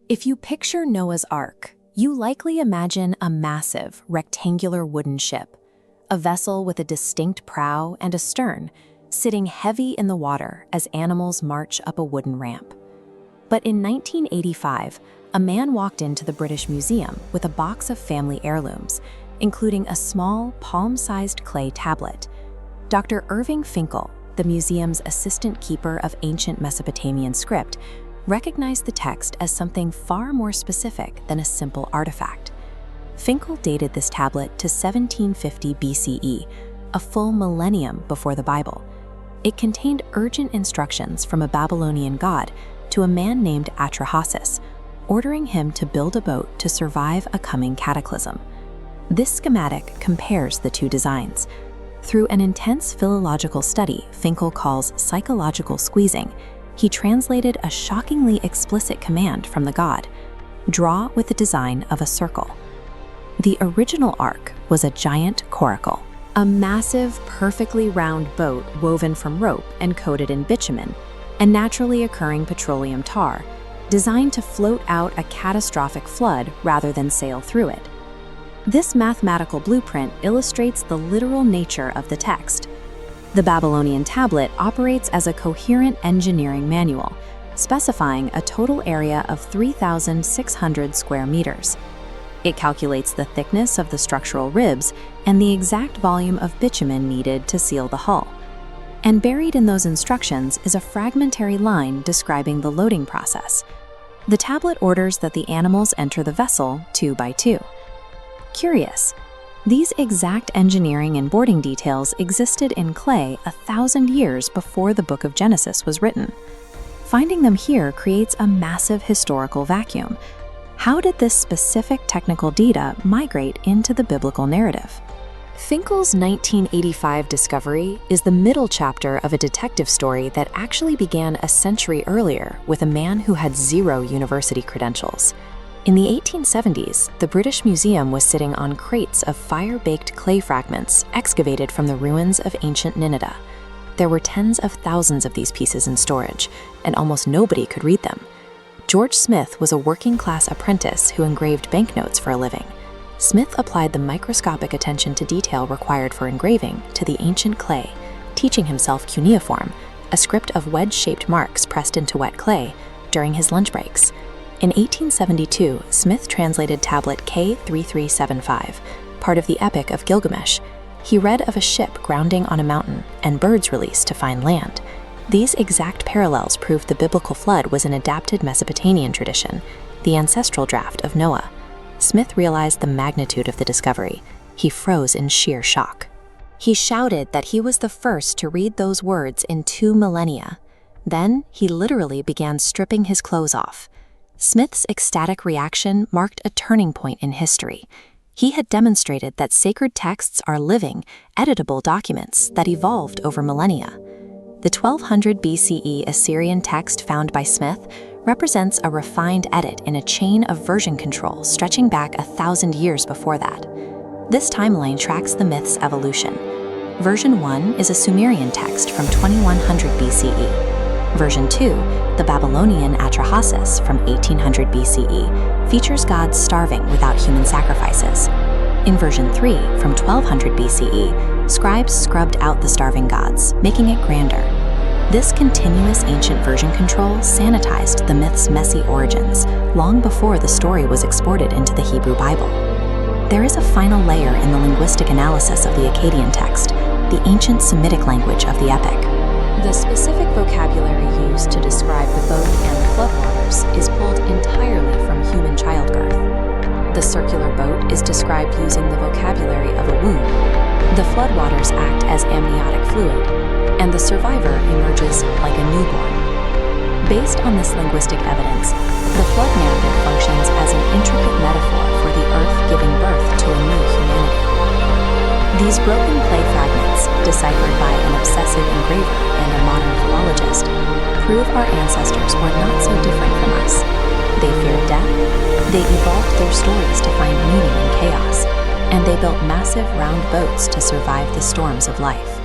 If you picture Noah's Ark, you likely imagine a massive, rectangular wooden ship, a vessel with a distinct prow and a stern, sitting heavy in the water as animals march up a wooden ramp. But in 1985, a man walked into the British Museum with a box of family heirlooms, including a small, palm-sized clay tablet. Dr. Irving Finkel, the museum's assistant keeper of ancient Mesopotamian script, recognized the text as something far more specific than a simple artifact. Finkel dated this tablet to 1750 BCE, a full millennium before the Bible. It contained urgent instructions from a Babylonian god to a man named Atrahasis, ordering him to build a boat to survive a coming cataclysm. This schematic compares the two designs. Through an intense philological study Finkel calls psychological squeezing, he translated a shockingly explicit command from the god: draw with the design of a circle. The original ark was a giant coracle, a massive, perfectly round boat woven from rope and coated in bitumen, a naturally occurring petroleum tar, designed to float out a catastrophic flood rather than sail through it. This mathematical blueprint illustrates the literal nature of the text. The Babylonian tablet operates as a coherent engineering manual, specifying a total area of 3,600 square meters. It calculates the thickness of the structural ribs and the exact volume of bitumen needed to seal the hull. And buried in those instructions is a fragmentary line describing the loading process. The tablet orders that the animals enter the vessel 2 by 2. Curious, these exact engineering and boarding details existed in clay 1,000 years before the Book of Genesis was written. Finding them here creates a massive historical vacuum. How did this specific technical data migrate into the biblical narrative? Finkel's 1985 discovery is the middle chapter of a detective story that actually began a century earlier with a man who had 0 university credentials. In the 1870s, the British Museum was sitting on crates of fire-baked clay fragments excavated from the ruins of ancient Nineveh. There were tens of thousands of these pieces in storage, and almost nobody could read them. George Smith was a working-class apprentice who engraved banknotes for a living. Smith applied the microscopic attention to detail required for engraving to the ancient clay, teaching himself cuneiform, a script of wedge-shaped marks pressed into wet clay, during his lunch breaks. In 1872, Smith translated tablet K3375, part of the Epic of Gilgamesh. He read of a ship grounding on a mountain and birds released to find land. These exact parallels proved the biblical flood was an adapted Mesopotamian tradition, the ancestral draft of Noah. Smith realized the magnitude of the discovery. He froze in sheer shock. He shouted that he was the first to read those words in 2 millennia. Then he literally began stripping his clothes off. Smith's ecstatic reaction marked a turning point in history. He had demonstrated that sacred texts are living, editable documents that evolved over millennia. The 1200 BCE Assyrian text found by Smith represents a refined edit in a chain of version control stretching back 1,000 years before that. This timeline tracks the myth's evolution. Version 1 is a Sumerian text from 2100 BCE. Version 2, the Babylonian Atrahasis from 1800 BCE, features gods starving without human sacrifices. In version 3, from 1200 BCE, scribes scrubbed out the starving gods, making it grander. This continuous ancient version control sanitized the myth's messy origins long before the story was exported into the Hebrew Bible. There is a final layer in the linguistic analysis of the Akkadian text, the ancient Semitic language of the epic. The specific vocabulary used to describe the boat and the floodwaters is pulled entirely from human childbirth. The circular boat is described using the vocabulary of a womb. The floodwaters act as amniotic fluid, and the survivor emerges like a newborn. Based on this linguistic evidence, the flood narrative functions as an intricate metaphor for the earth giving birth to a new humanity. These broken clay fragments, deciphered by an obsessive engraver and a modern philologist, prove our ancestors were not so different from us. They feared death, they evolved their stories to find meaning in chaos, and they built massive round boats to survive the storms of life.